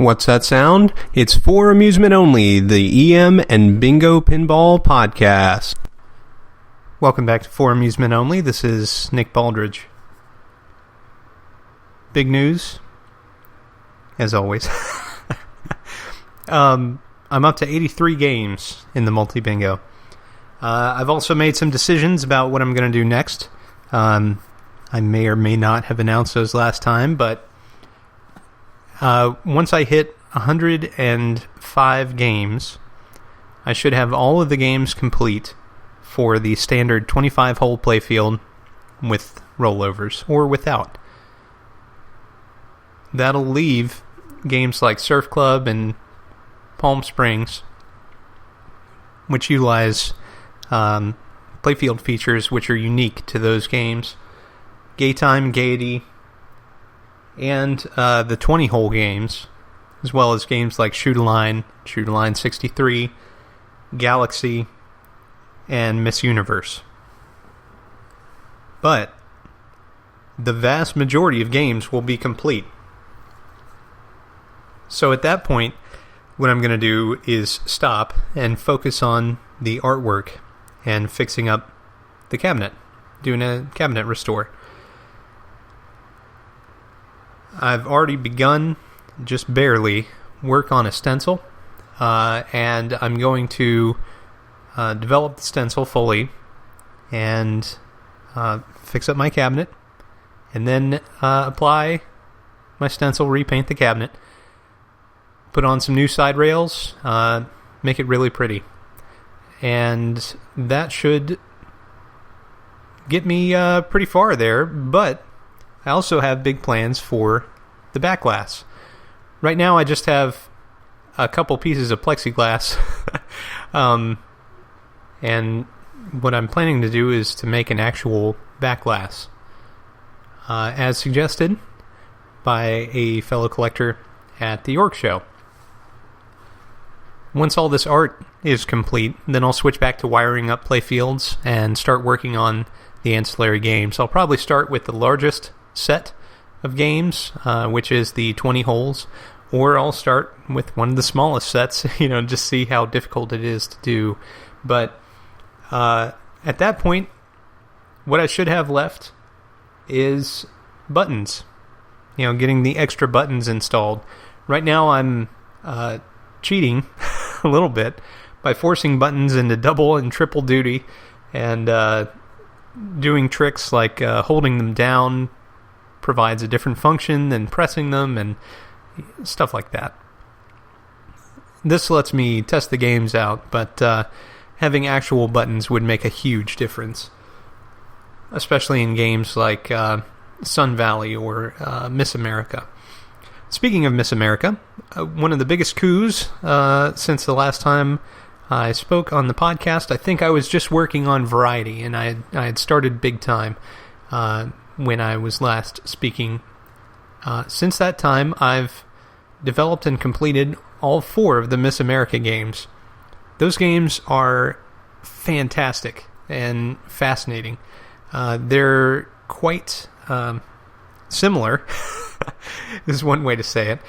What's that sound? It's For Amusement Only, the EM and Bingo Pinball podcast. Welcome back to For Amusement Only. This is Nick Baldridge. Big news, as always. I'm up to 83 games in the multi-bingo. I've also made some decisions about what I'm going to do next. I may or may not have announced those last time, but once I hit 105 games, I should have all of the games complete for the standard 25-hole playfield with rollovers, or without. That'll leave games like Surf Club and Palm Springs, which utilize playfield features which are unique to those games. Gaytime, Gaiety, and the 20-hole games, as well as games like Shoot-A-Line, Shoot-A-Line 63, Galaxy, and Miss Universe. But the vast majority of games will be complete. So at that point, what I'm going to do is stop and focus on the artwork and fixing up the cabinet, doing a cabinet restore. I've already begun, just barely, work on a stencil, and I'm going to develop the stencil fully and fix up my cabinet, and then apply my stencil, repaint the cabinet, put on some new side rails, make it really pretty. And that should get me pretty far there, but I also have big plans for the back glass. Right now I just have a couple pieces of plexiglass, and what I'm planning to do is to make an actual back glass, as suggested by a fellow collector at the York Show. Once all this art is complete, then I'll switch back to wiring up playfields and start working on the ancillary games. I'll probably start with the largest set of games, which is the 20 holes, or I'll start with one of the smallest sets, just see how difficult it is to do. But at that point, what I should have left is buttons, getting the extra buttons installed. Right now I'm cheating a little bit by forcing buttons into double and triple duty, and doing tricks like holding them down provides a different function than pressing them, and stuff like that. This lets me test the games out, but having actual buttons would make a huge difference, especially in games like Sun Valley or Miss America. Speaking of Miss America, one of the biggest coups since the last time I spoke on the podcast, I think I was just working on variety, and I had started big time when I was last speaking. Since that time, I've developed and completed all 4 of the Miss America games. Those games are fantastic and fascinating. They're quite similar, is one way to say it,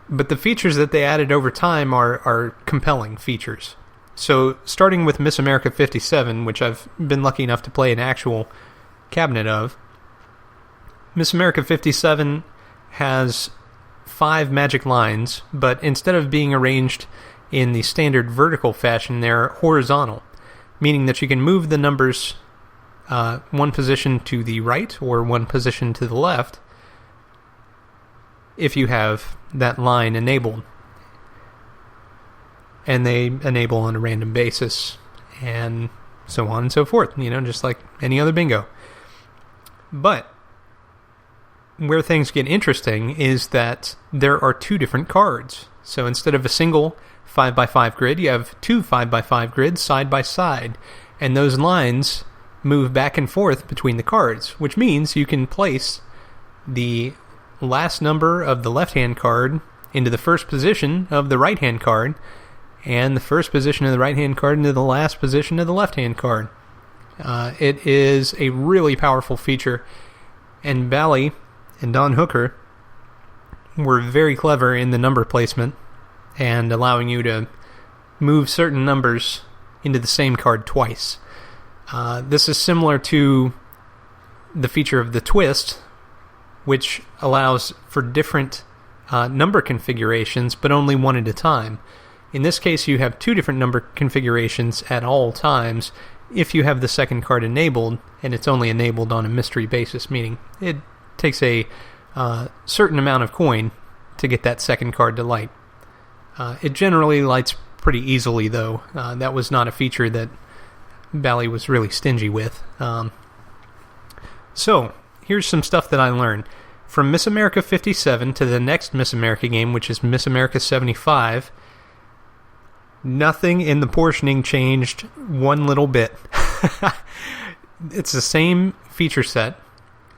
but the features that they added over time are compelling features. So, starting with Miss America 57, which I've been lucky enough to play an actual cabinet of, Miss America 57 has 5 magic lines, but instead of being arranged in the standard vertical fashion, they're horizontal, meaning that you can move the numbers one position to the right or one position to the left if you have that line enabled. And they enable on a random basis, and so on and so forth, just like any other bingo. But where things get interesting is that there are 2 different cards. So instead of a single 5x5 grid, you have 2 5x5 grids side by side, and those lines move back and forth between the cards, which means you can place the last number of the left-hand card into the first position of the right-hand card, and the first position of the right-hand card into the last position of the left-hand card. It is a really powerfally feature, and Bally and Don Hooker were very clever in the number placement and allowing you to move certain numbers into the same card twice. This is similar to the feature of the twist, which allows for different number configurations, but only one at a time. In this case, you have 2 different number configurations at all times if you have the second card enabled, and it's only enabled on a mystery basis, meaning it takes a certain amount of coin to get that second card to light. It generally lights pretty easily, though. That was not a feature that Bally was really stingy with. So, here's some stuff that I learned. From Miss America 57 to the next Miss America game, which is Miss America 75, nothing in the portioning changed one little bit. It's the same feature set.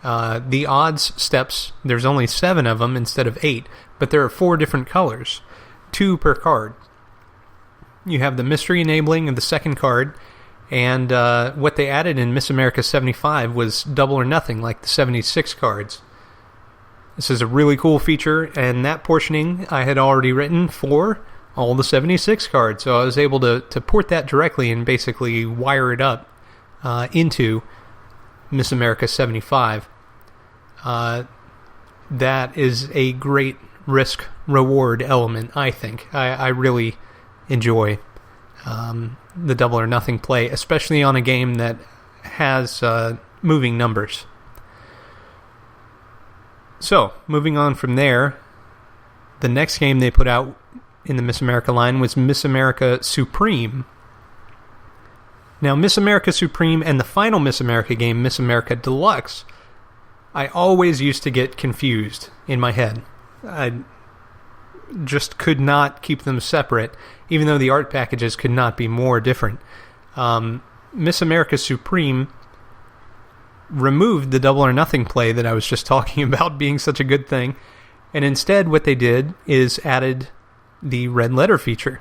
The odds steps, there's only 7 of them instead of 8, but there are 4 different colors, 2 per card. You have the mystery enabling of the second card, and what they added in Miss America 75 was double or nothing, like the 76 cards. This is a really cool feature, and that portioning I had already written for all the 76 cards, so I was able to port that directly and basically wire it up into Miss America 75. That is a great risk-reward element, I think. I really enjoy the double or nothing play, especially on a game that has moving numbers. So, moving on from there, the next game they put out in the Miss America line was Miss America Supreme. Now, Miss America Supreme and the final Miss America game, Miss America Deluxe, I always used to get confused in my head. I just could not keep them separate, even though the art packages could not be more different. Miss America Supreme removed the double or nothing play that I was just talking about being such a good thing, and instead what they did is added the red letter feature.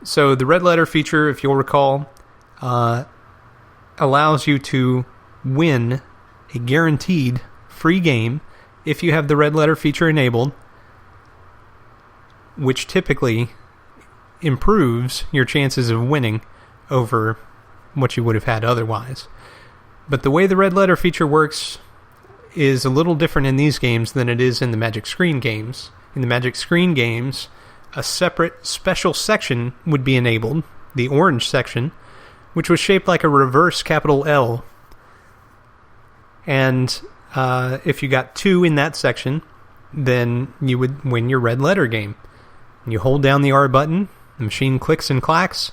So the red letter feature, if you'll recall, allows you to win a guaranteed free game if you have the red letter feature enabled, which typically improves your chances of winning over what you would have had otherwise. But the way the red letter feature works is a little different in these games than it is in the Magic Screen games. In the Magic Screen games, a separate special section would be enabled, the orange section, which was shaped like a reverse capital L. And if you got 2 in that section, then you would win your red letter game. You hold down the R button, the machine clicks and clacks,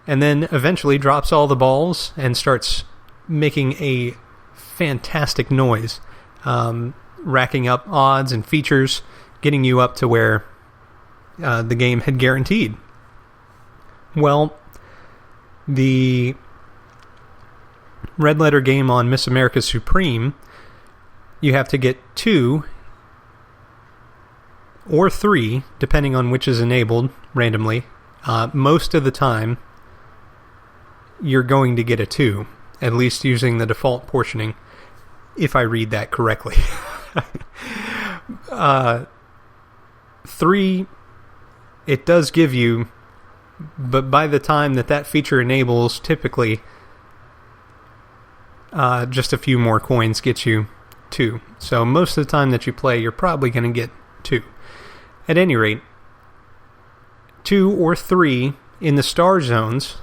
and then eventually drops all the balls and starts making a fantastic noise, racking up odds and features, getting you up to where the game had guaranteed. Well, the red letter game on Miss America Supreme, you have to get 2 or 3, depending on which is enabled randomly. Most of the time, you're going to get a 2, at least using the default portioning, if I read that correctly. 3, it does give you, but by the time that feature enables, typically just a few more coins get you 2. So most of the time that you play, you're probably going to get 2. At any rate, 2 or 3 in the star zones,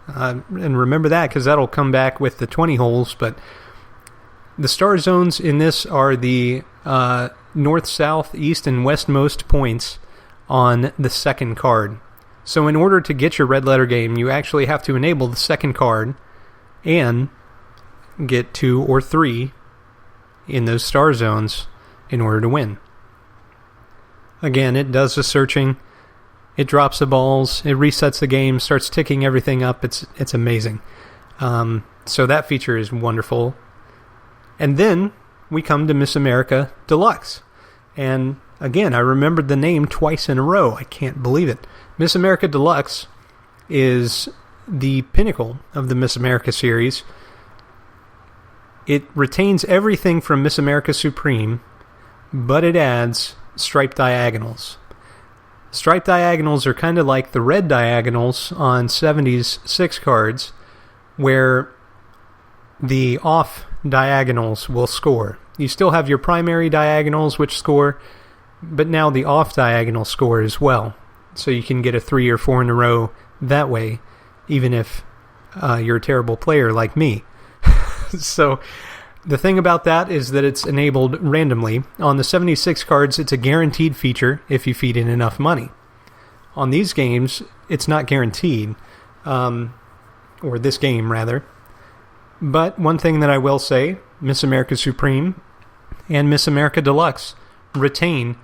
and remember that because that'll come back with the 20 holes, but the star zones in this are the north, south, east, and westmost points on the second card. So in order to get your red letter game, you actually have to enable the second card and get 2 or 3 in those star zones in order to win. Again, it does the searching, it drops the balls, it resets the game, starts ticking everything up. It's amazing. So that feature is wonderful. And then we come to Miss America Deluxe. And again, I remembered the name twice in a row. I can't believe it. Miss America Deluxe is the pinnacle of the Miss America series. It retains everything from Miss America Supreme, but it adds striped diagonals. Striped diagonals are kind of like the red diagonals on 70s 6 cards, where the off diagonals will score. You still have your primary diagonals which score, but now the off diagonal score as well. So you can get a 3 or 4 in a row that way, even if you're a terrible player like me. So the thing about that is that it's enabled randomly. On the 76 cards, it's a guaranteed feature if you feed in enough money. On these games, it's not guaranteed, or this game, rather. But one thing that I will say, Miss America Supreme and Miss America Deluxe retain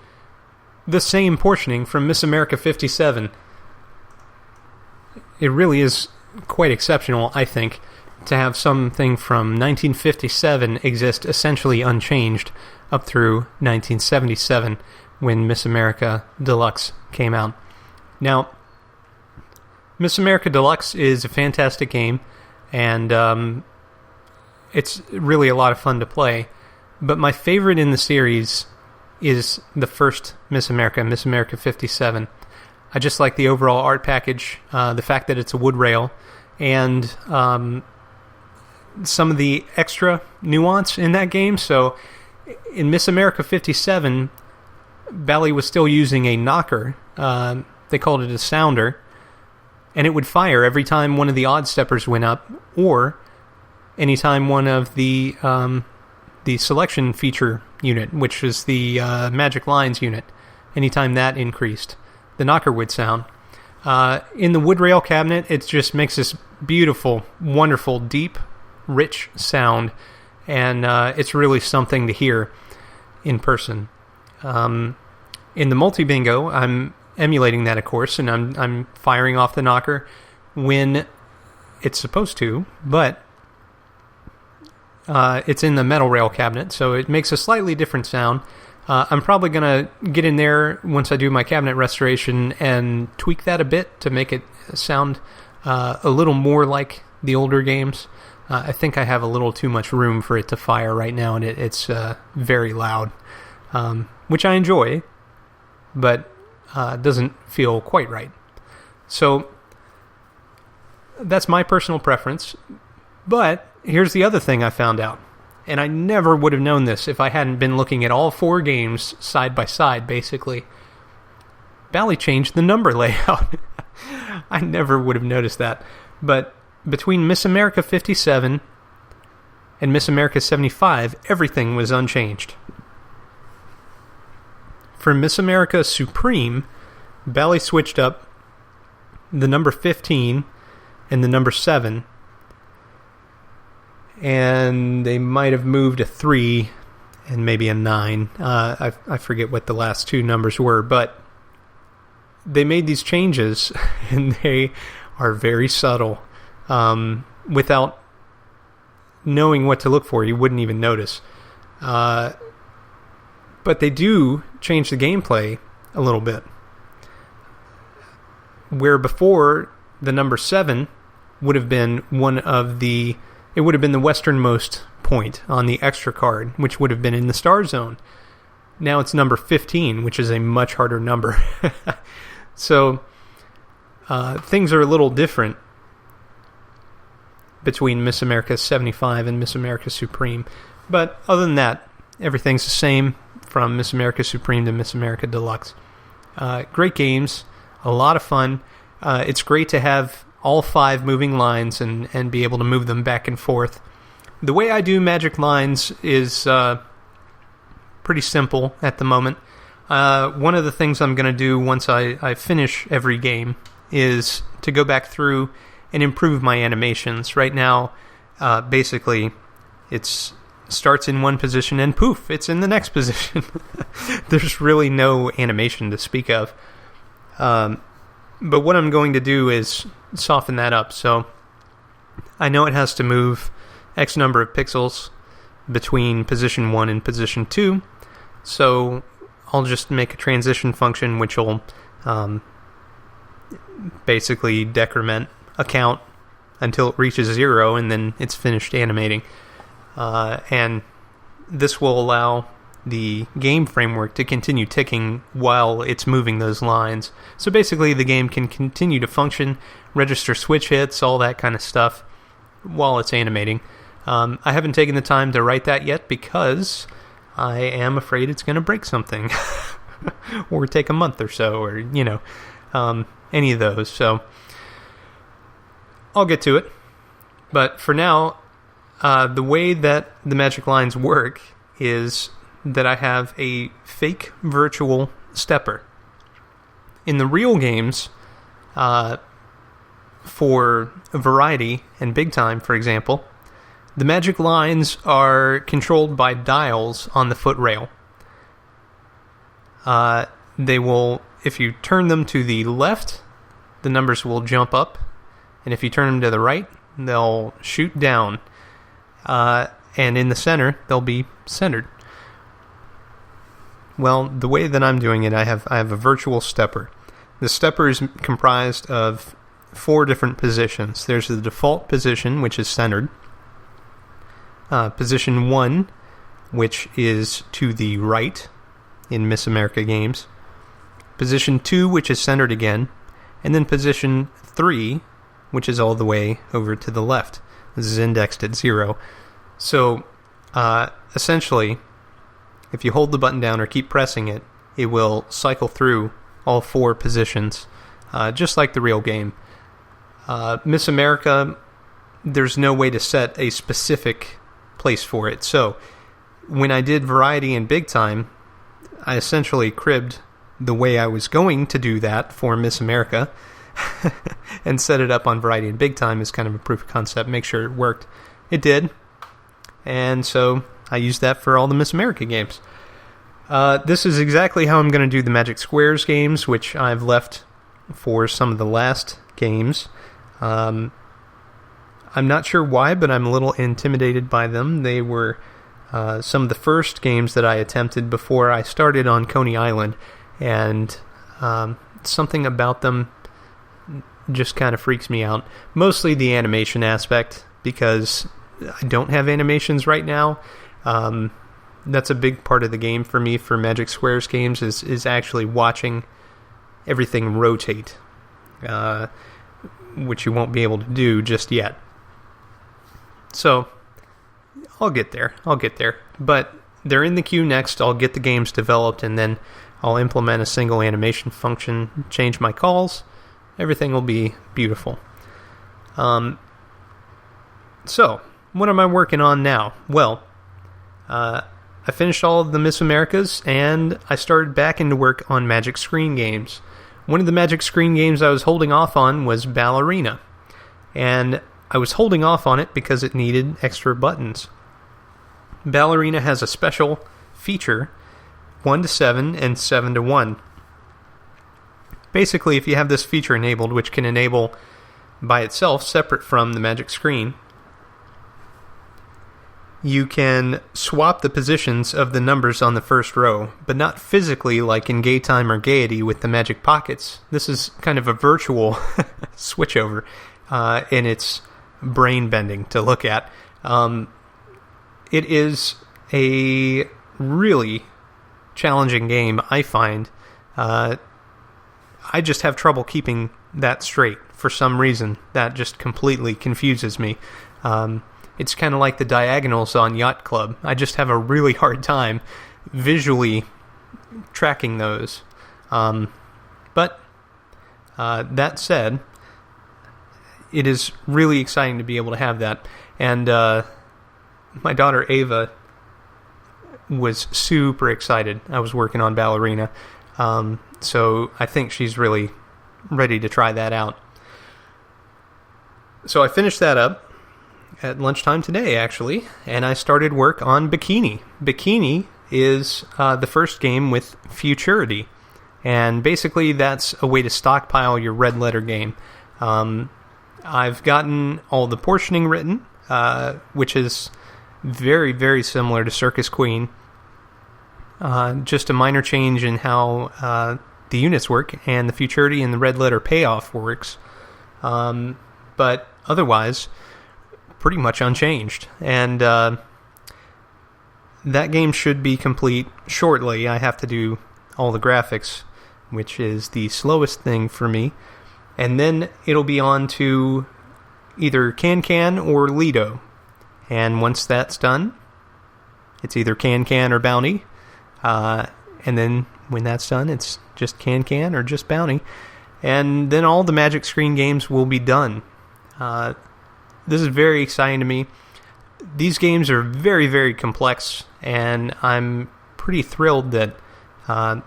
the same portioning from Miss America 57. It really is quite exceptional, I think, to have something from 1957 exist essentially unchanged up through 1977 when Miss America Deluxe came out. Now, Miss America Deluxe is a fantastic game, and it's really a lot of fun to play. But my favorite in the series is the first Miss America 57. I just like the overall art package, the fact that it's a wood rail, and some of the extra nuance in that game. So in Miss America 57, Bally was still using a knocker. They called it a sounder, and it would fire every time one of the odd steppers went up, or anytime one of the selection feature unit, which is the Magic Lines unit, anytime that increased, the knocker would sound. In the wood rail cabinet, it just makes this beautiful, wonderful, deep, rich sound, and it's really something to hear in person. In the multi-bingo, I'm emulating that, of course, and I'm firing off the knocker when it's supposed to, but it's in the metal rail cabinet, so it makes a slightly different sound. I'm probably going to get in there once I do my cabinet restoration and tweak that a bit to make it sound a little more like the older games. I think I have a little too much room for it to fire right now, and it's very loud, which I enjoy, but doesn't feel quite right. So that's my personal preference, but here's the other thing I found out, and I never would have known this if I hadn't been looking at all 4 games side by side, basically. Bally changed the number layout. I never would have noticed that. But between Miss America 57 and Miss America 75, everything was unchanged. For Miss America Supreme, Bally switched up the number 15 and the number 7, and they might have moved a 3 and maybe a 9. I forget what the last 2 numbers were, but they made these changes, and they are very subtle. Without knowing what to look for, you wouldn't even notice. But they do change the gameplay a little bit. Where before, the number 7 would have been it would have been the westernmost point on the extra card, which would have been in the star zone. Now it's number 15, which is a much harder number. So things are a little different between Miss America 75 and Miss America Supreme. But other than that, everything's the same from Miss America Supreme to Miss America Deluxe. Great games, a lot of fun. It's great to have all 5 moving lines and be able to move them back and forth. The way I do Magic Lines is pretty simple at the moment. One of the things I'm going to do once I finish every game is to go back through and improve my animations. Right now, basically, it starts in one position and poof, it's in the next position. There's really no animation to speak of. But what I'm going to do is soften that up. So I know it has to move X number of pixels between position 1 and position 2. So I'll just make a transition function which will basically decrement a count until it reaches 0, and then it's finished animating. And this will allow the game framework to continue ticking while it's moving those lines. So basically the game can continue to function, register switch hits, all that kind of stuff while it's animating. I haven't taken the time to write that yet because I am afraid it's going to break something or take a month or so, or, any of those. So I'll get to it. But for now, the way that the magic lines work is that I have a fake virtual stepper. In the real games, for Variety and Big Time, for example, the magic lines are controlled by dials on the foot rail. They will, if you turn them to the left, the numbers will jump up, and if you turn them to the right, they'll shoot down. And in the center, they'll be centered. Well, the way that I'm doing it, I have a virtual stepper. The stepper is comprised of 4 different positions. There's the default position, which is centered. Position 1, which is to the right in Miss America games. Position 2, which is centered again. And then position 3, which is all the way over to the left. This is indexed at 0. So, essentially, if you hold the button down or keep pressing it, it will cycle through all 4 positions, just like the real game. Miss America, there's no way to set a specific place for it. So, when I did Variety and Big Time, I essentially cribbed the way I was going to do that for Miss America and set it up on Variety and Big Time as kind of a proof of concept, make sure it worked. It did. And so I used that for all the Miss America games. This is exactly how I'm going to do the Magic Squares games, which I've left for some of the last games. I'm not sure why, but I'm a little intimidated by them. They were some of the first games that I attempted before I started on Coney Island, and something about them just kind of freaks me out. Mostly the animation aspect, because I don't have animations right now. That's a big part of the game for me for Magic Squares games is actually watching everything rotate, which you won't be able to do just yet. So, I'll get there. But they're in the queue next. I'll get the games developed, and then I'll implement a single animation function, change my calls. Everything will be beautiful. So, what am I working on now? Well, I finished all of the Miss Americas, and I started back into work on Magic Screen games. One of the Magic Screen games I was holding off on was Ballerina, and I was holding off on it because it needed extra buttons. Ballerina has a special feature, 1 to 7 and 7 to 1. Basically, if you have this feature enabled, which can enable by itself, separate from the Magic Screen, you can swap the positions of the numbers on the first row, but not physically like in Gay Time or Gaiety with the Magic Pockets. This is kind of a virtual switchover, and it's brain-bending to look at. It is a really challenging game, I find. I just have trouble keeping that straight for some reason. That just completely confuses me. It's kind of like the diagonals on Yacht Club. I just have a really hard time visually tracking those. But that said, it is really exciting to be able to have that. And my daughter Ava was super excited. I was working on Ballerina. So I think she's really ready to try that out. So I finished that up at lunchtime today, actually, and I started work on Bikini. Bikini is the first game with Futurity, and basically that's a way to stockpile your red letter game. I've gotten all the portioning written, which is very, very similar to Circus Queen. Just a minor change in how the units work, and the Futurity and the red letter payoff works. But otherwise, pretty much unchanged. And that game should be complete shortly. I have to do all the graphics, which is the slowest thing for me. And then it'll be on to either Can or Lido. And once that's done, it's either Can or Bounty. And then when that's done, it's just Can or just Bounty. And then all the Magic Screen games will be done. This is very exciting to me. These games are very, very complex, and I'm pretty thrilled that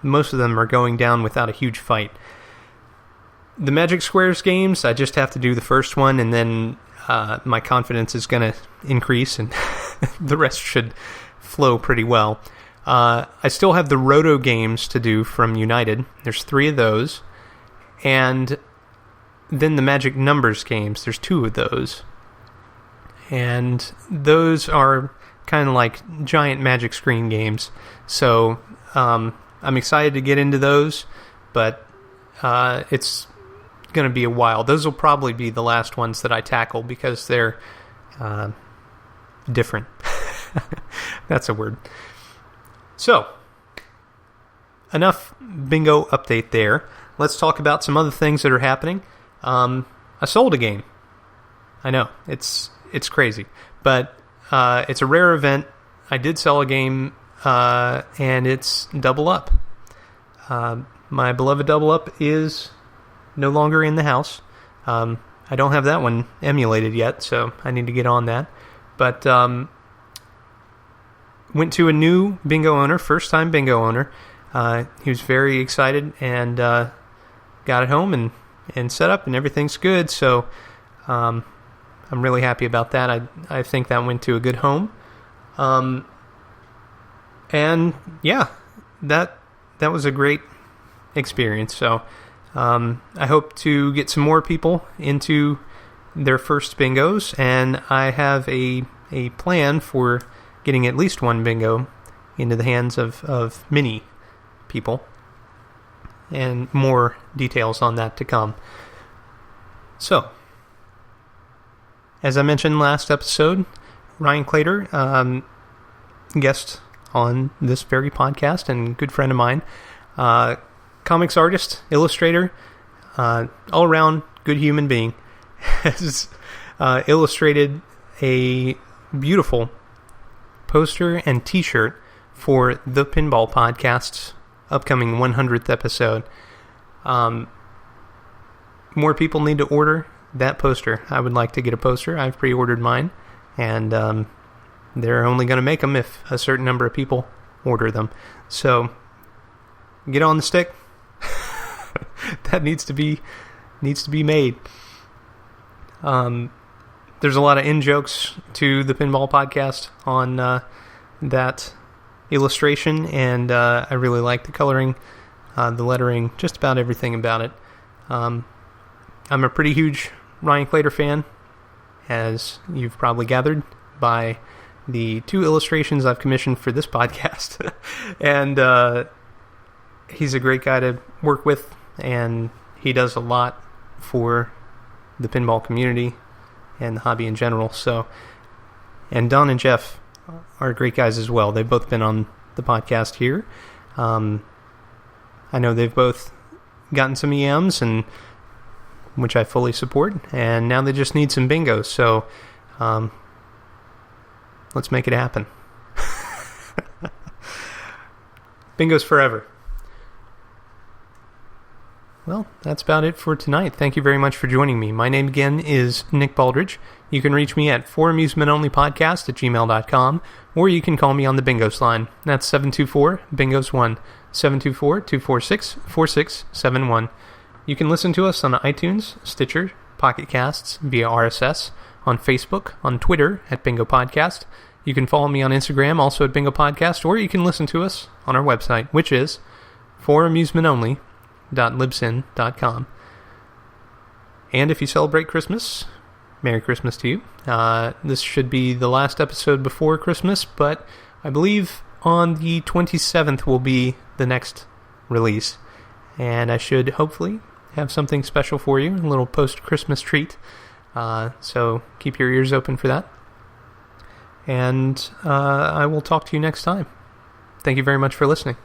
most of them are going down without a huge fight. The Magic Squares games, I just have to do the first one, and then my confidence is going to increase, and the rest should flow pretty well. I still have the Roto games to do from United. There's 3 of those. And then the Magic Numbers games, there's 2 of those. And those are kind of like giant Magic Screen games. So I'm excited to get into those, but it's going to be a while. Those will probably be the last ones that I tackle because they're different. That's a word. So, enough bingo update there. Let's talk about some other things that are happening. I sold a game. I know, it's crazy. But it's a rare event. I did sell a game, and it's Double Up. My beloved Double Up is no longer in the house. I don't have that one emulated yet, so I need to get on that. But went to a new bingo owner, first-time bingo owner. He was very excited and got it home and set up, and everything's good. So I'm really happy about that. I think that went to a good home. And yeah, that was a great experience. So I hope to get some more people into their first bingos, and I have a plan for getting at least one bingo into the hands of many people, and more details on that to come. So, as I mentioned last episode, Ryan Claytor, guest on this very podcast and good friend of mine, comics artist, illustrator, all-around good human being, has illustrated a beautiful poster and t-shirt for the Pinball Podcast's upcoming 100th episode. More people need to order that poster. I would like to get a poster. I've pre-ordered mine, and they're only going to make them if a certain number of people order them. So get on the stick. That needs to be made. There's a lot of in-jokes to the Pinball Podcast on that illustration, and I really like the coloring, the lettering, just about everything about it. I'm a pretty huge Ryan Claytor fan, as you've probably gathered by the 2 illustrations I've commissioned for this podcast. And he's a great guy to work with, and he does a lot for the pinball community and the hobby in general. So, and Don and Jeff are great guys as well. They've both been on the podcast here. I know they've both gotten some EMs, and which I fully support, and now they just need some bingos. So let's make it happen. Bingos forever. Well, that's about it for tonight. Thank you very much for joining me. My name again is Nick Baldridge. You can reach me at foramusementonlypodcast@gmail.com, or you can call me on the Bingos line. That's 724-BINGOS1, 724-246-4671. You can listen to us on iTunes, Stitcher, Pocket Casts, via RSS, on Facebook, on Twitter at Bingo Podcast. You can follow me on Instagram, also at Bingo Podcast, or you can listen to us on our website, which is foramusementonly.libsyn.com. And if you celebrate Christmas, Merry Christmas to you. This should be the last episode before Christmas, but I believe on the 27th will be the next release. And I should hopefully have something special for you, a little post-Christmas treat. So keep your ears open for that. and I will talk to you next time. Thank you very much for listening.